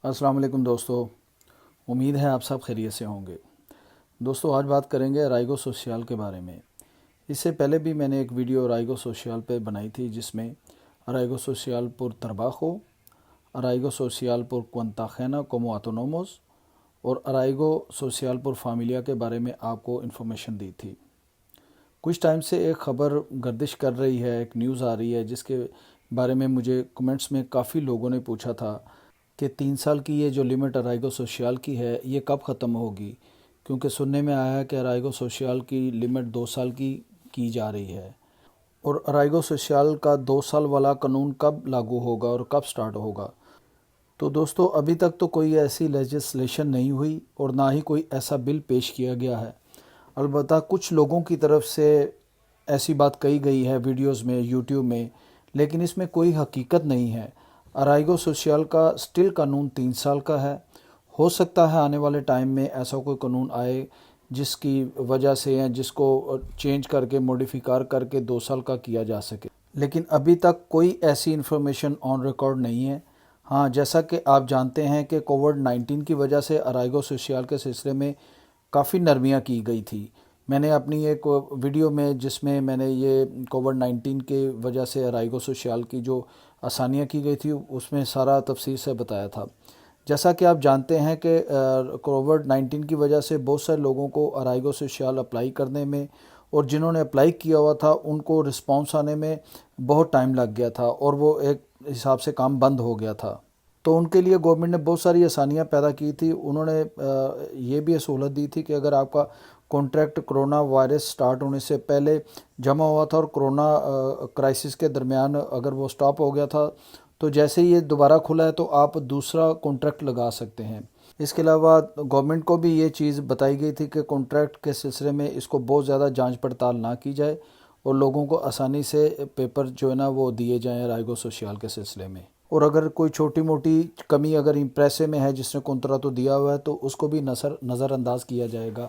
السلام علیکم دوستو، امید ہے آپ سب خیریت سے ہوں گے۔ دوستو آج بات کریں گے ارائیگو سوشیال کے بارے میں۔ اس سے پہلے بھی میں نے ایک ویڈیو ارائیگو سوشیال پہ بنائی تھی جس میں ارائیگو سوشیال پر ترباخو، ارائیگو سوشیال پر کوانتاخینا کومو آتونوموس اور ارائیگو سوشیال پر فامیلیا کے بارے میں آپ کو انفارمیشن دی تھی۔ کچھ ٹائم سے ایک خبر گردش کر رہی ہے، ایک نیوز آ رہی ہے جس کے بارے میں مجھے کمنٹس میں کافی لوگوں نے پوچھا تھا کہ 3 سال کی یہ جو لمٹ ارائیگو سوشیال کی ہے یہ کب ختم ہوگی، کیونکہ سننے میں آیا ہے کہ ارائیگو سوشیال کی لمٹ 2 سال کی جا رہی ہے، اور ارائیگو سوشیال کا 2 سال والا قانون کب لاگو ہوگا اور کب سٹارٹ ہوگا۔ تو دوستو ابھی تک تو کوئی ایسی لیجسلیشن نہیں ہوئی اور نہ ہی کوئی ایسا بل پیش کیا گیا ہے۔ البتہ کچھ لوگوں کی طرف سے ایسی بات کہی گئی ہے ویڈیوز میں، یوٹیوب میں، لیکن اس میں کوئی حقیقت نہیں ہے۔ ارائیگو سوشیال کا سٹل قانون 3 سال کا ہے۔ ہو سکتا ہے آنے والے ٹائم میں ایسا کوئی قانون آئے جس کی وجہ سے یا جس کو چینج کر کے موڈیفائر کر کے 2 سال کا کیا جا سکے، لیکن ابھی تک کوئی ایسی انفارمیشن آن ریکارڈ نہیں ہے۔ ہاں، جیسا کہ آپ جانتے ہیں کہ کووڈ-19 کی وجہ سے ارائیگو سوشیال کے سلسلے میں کافی نرمیاں کی گئی تھی۔ میں نے اپنی ایک ویڈیو میں جس میں میں نے یہ کووڈ-19 کی وجہ سے ارائیگو سوشیال کی جو آسانیاں کی گئی تھی اس میں سارا تفصیل سے بتایا تھا۔ جیسا کہ آپ جانتے ہیں کہ کووڈ-19 کی وجہ سے بہت سارے لوگوں کو ارائیگو سوشیال اپلائی کرنے میں اور جنہوں نے اپلائی کیا ہوا تھا ان کو رسپانس آنے میں بہت ٹائم لگ گیا تھا اور وہ ایک حساب سے کام بند ہو گیا تھا۔ تو ان کے لیے گورنمنٹ نے بہت ساری آسانیاں پیدا کی تھی۔ انہوں نے یہ بھی سہولت دی تھی کہ اگر آپ کا کانٹریکٹ کرونا وائرس سٹارٹ ہونے سے پہلے جمع ہوا تھا اور کرونا کرائسس کے درمیان اگر وہ سٹاپ ہو گیا تھا تو جیسے ہی یہ دوبارہ کھلا ہے تو آپ دوسرا کانٹریکٹ لگا سکتے ہیں۔ اس کے علاوہ گورنمنٹ کو بھی یہ چیز بتائی گئی تھی کہ کانٹریکٹ کے سلسلے میں اس کو بہت زیادہ جانچ پڑتال نہ کی جائے اور لوگوں کو آسانی سے پیپر جو ہے نا وہ دیے جائیں ارائیگو سوشیال کے سلسلے میں۔ اور اگر کوئی چھوٹی موٹی کمی اگر امپریسے میں ہے جس نے کنترا تو دیا ہوا ہے تو اس کو بھی نظر انداز کیا جائے گا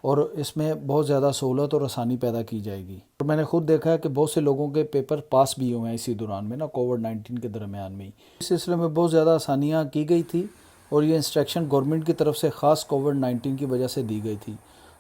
اور اس میں بہت زیادہ سہولت اور آسانی پیدا کی جائے گی۔ اور میں نے خود دیکھا ہے کہ بہت سے لوگوں کے پیپر پاس بھی ہوئے ہیں اسی دوران میں کووڈ-19 کے درمیان میں۔ اس سلسلے میں بہت زیادہ آسانیاں کی گئی تھی اور یہ انسٹرکشن گورنمنٹ کی طرف سے خاص کووڈ-19 کی وجہ سے دی گئی تھی۔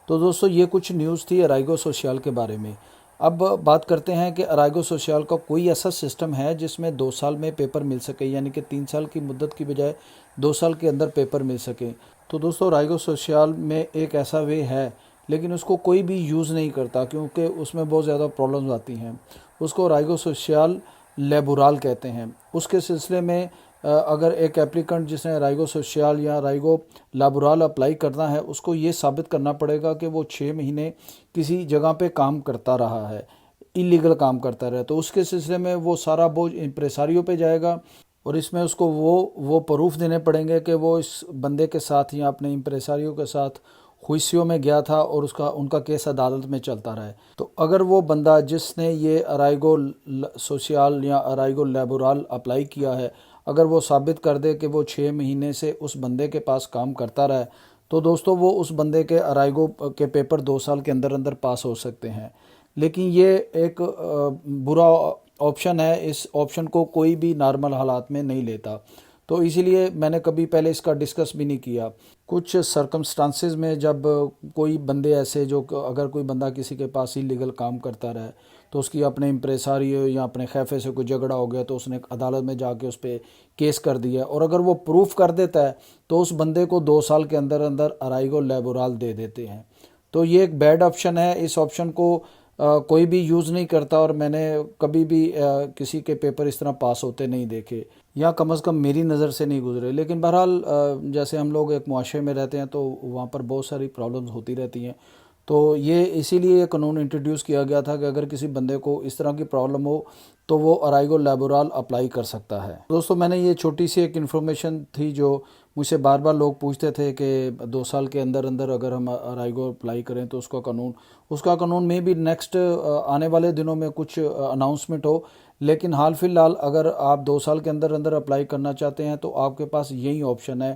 تو دوستو یہ کچھ نیوز تھی ارائیگو سوشیال کے بارے میں۔ اب بات کرتے ہیں کہ ارائیگو سوشیال کا کوئی ایسا سسٹم ہے جس میں 2 سال میں پیپر مل سکے، یعنی کہ 3 سال کی مدت کی بجائے 2 سال کے اندر پیپر مل سکے۔ تو دوستو ارائیگو سوشیال میں ایک ایسا وے ہے لیکن اس کو کوئی بھی یوز نہیں کرتا کیونکہ اس میں بہت زیادہ پرابلمز آتی ہیں۔ اس کو ارائیگو سوشیال لیبورال کہتے ہیں۔ اس کے سلسلے میں اگر ایک ایپلیکنٹ جس نے ارائیگو سوشیال یا ارائیگو لیبورال اپلائی کرنا ہے اس کو یہ ثابت کرنا پڑے گا کہ وہ 6 مہینے کسی جگہ پہ کام کرتا رہا ہے، اللیگل کام کرتا رہا، تو اس کے سلسلے میں وہ سارا بوجھ امپریساریوں پہ جائے گا اور اس میں اس کو وہ پروف دینے پڑیں گے کہ وہ اس بندے کے ساتھ یا اپنے امپریساریوں کے ساتھ خوئسیوں میں گیا تھا اور ان کا کیس عدالت میں چلتا رہا ہے۔ تو اگر وہ بندہ جس نے یہ ارائیگو سوشیال یا ارائیگو لیبورال اپلائی کیا ہے اگر وہ ثابت کر دے کہ وہ 6 مہینے سے اس بندے کے پاس کام کرتا رہا ہے تو دوستو وہ اس بندے کے ارائیگو کے پیپر 2 سال کے اندر اندر پاس ہو سکتے ہیں۔ لیکن یہ ایک برا آپشن ہے، اس آپشن کو کوئی بھی نارمل حالات میں نہیں لیتا، تو اسی لیے میں نے کبھی پہلے اس کا ڈسکس بھی نہیں کیا۔ کچھ سرکمسٹانسز میں جب کوئی بندے ایسے جو اگر کوئی بندہ کسی کے پاس اللیگل کام کرتا رہا تو اس کی اپنے امپریساریو یا اپنے خیفے سے کوئی جھگڑا ہو گیا تو اس نے عدالت میں جا کے اس پہ کیس کر دیا اور اگر وہ پروف کر دیتا ہے تو اس بندے کو 2 سال کے اندر اندر ارائیگو لیبورال دے دیتے ہیں۔ تو یہ ایک بیڈ آپشن ہے، اس آپشن کو کوئی بھی یوز نہیں کرتا اور میں نے کبھی بھی کسی کے پیپر اس طرح پاس ہوتے نہیں دیکھے یا کم از کم میری نظر سے نہیں گزرے۔ لیکن بہرحال جیسے ہم لوگ ایک معاشرے میں رہتے ہیں تو وہاں پر بہت ساری پرابلمز ہوتی رہتی ہیں، تو یہ اسی لیے یہ قانون انٹروڈیوس کیا گیا تھا کہ اگر کسی بندے کو اس طرح کی پرابلم ہو تو وہ ارائیگو لیبورال اپلائی کر سکتا ہے۔ دوستو میں نے یہ چھوٹی سی ایک انفارمیشن تھی جو مجھ سے بار بار لوگ پوچھتے تھے کہ 2 سال کے اندر اندر اگر ہم ارائیگو اپلائی کریں تو اس کا قانون میں بھی نیکسٹ آنے والے دنوں میں کچھ اناؤنسمنٹ ہو، لیکن حال فی الحال اگر آپ 2 سال کے اندر اندر اپلائی کرنا چاہتے ہیں تو آپ کے پاس یہی آپشن ہے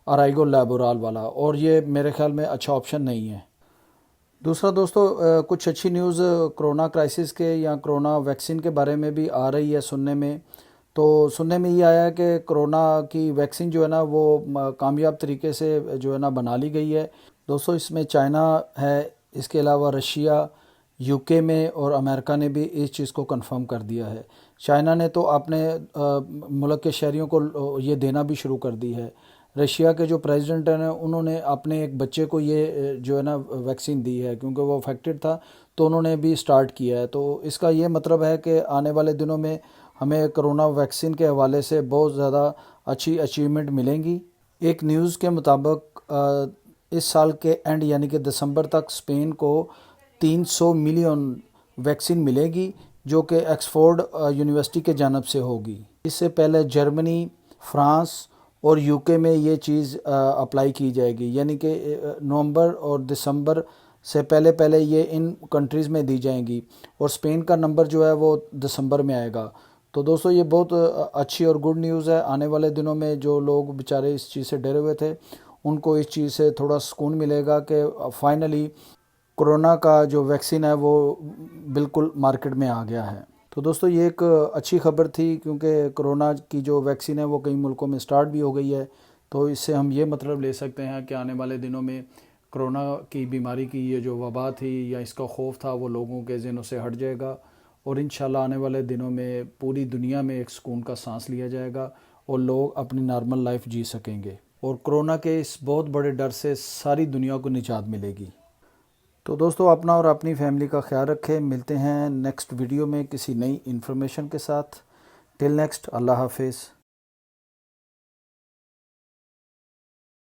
ارائیگو لیبورال والا، اور یہ میرے خیال میں اچھا آپشن نہیں ہے۔ دوسرا دوستو کچھ اچھی نیوز کرونا کرائسس کے یا کرونا ویکسین کے بارے میں بھی آ رہی ہے سننے میں۔ تو سننے میں یہ آیا ہے کہ کرونا کی ویکسین جو ہے نا وہ کامیاب طریقے سے جو ہے نا بنا لی گئی ہے دوستو۔ اس میں چائنا ہے، اس کے علاوہ رشیا، یو کے میں اور امریکہ نے بھی اس چیز کو کنفرم کر دیا ہے۔ چائنا نے تو اپنے ملک کے شہریوں کو یہ دینا بھی شروع کر دی ہے۔ رشیا کے جو پریزیڈنٹ ہیں انہوں نے اپنے ایک بچے کو یہ جو ہے نا ویکسین دی ہے، کیونکہ وہ افیکٹڈ تھا تو انہوں نے بھی سٹارٹ کیا ہے۔ تو اس کا یہ مطلب ہے کہ آنے والے دنوں میں ہمیں کرونا ویکسین کے حوالے سے بہت زیادہ اچھی اچیومنٹ ملیں گی۔ ایک نیوز کے مطابق اس سال کے اینڈ یعنی کہ دسمبر تک اسپین کو 300 ملین ویکسین ملے گی، جو کہ آکسفورڈ یونیورسٹی کے جانب سے ہوگی۔ اس سے پہلے جرمنی، فرانس اور یو کے میں یہ چیز اپلائی کی جائے گی، یعنی کہ نومبر اور دسمبر سے پہلے یہ ان کنٹریز میں دی جائیں گی، اور اسپین کا نمبر جو ہے وہ دسمبر میں آئے گا۔ تو دوستو یہ بہت اچھی اور گڈ نیوز ہے۔ آنے والے دنوں میں جو لوگ بیچارے اس چیز سے ڈرے ہوئے تھے ان کو اس چیز سے تھوڑا سکون ملے گا کہ فائنلی کرونا کا جو ویکسین ہے وہ بالکل مارکیٹ میں آ گیا ہے۔ تو دوستو یہ ایک اچھی خبر تھی، کیونکہ کرونا کی جو ویکسین ہے وہ کئی ملکوں میں سٹارٹ بھی ہو گئی ہے۔ تو اس سے ہم یہ مطلب لے سکتے ہیں کہ آنے والے دنوں میں کرونا کی بیماری کی یہ جو وبا تھی یا اس کا خوف تھا وہ لوگوں کے ذہنوں سے ہٹ جائے گا، اور انشاءاللہ آنے والے دنوں میں پوری دنیا میں ایک سکون کا سانس لیا جائے گا اور لوگ اپنی نارمل لائف جی سکیں گے، اور کرونا کے اس بہت بڑے ڈر سے ساری دنیا کو نجات ملے گی۔ تو دوستو اپنا اور اپنی فیملی کا خیال رکھیں۔ ملتے ہیں نیکسٹ ویڈیو میں کسی نئی انفارمیشن کے ساتھ۔ ٹل نیکسٹ، اللہ حافظ۔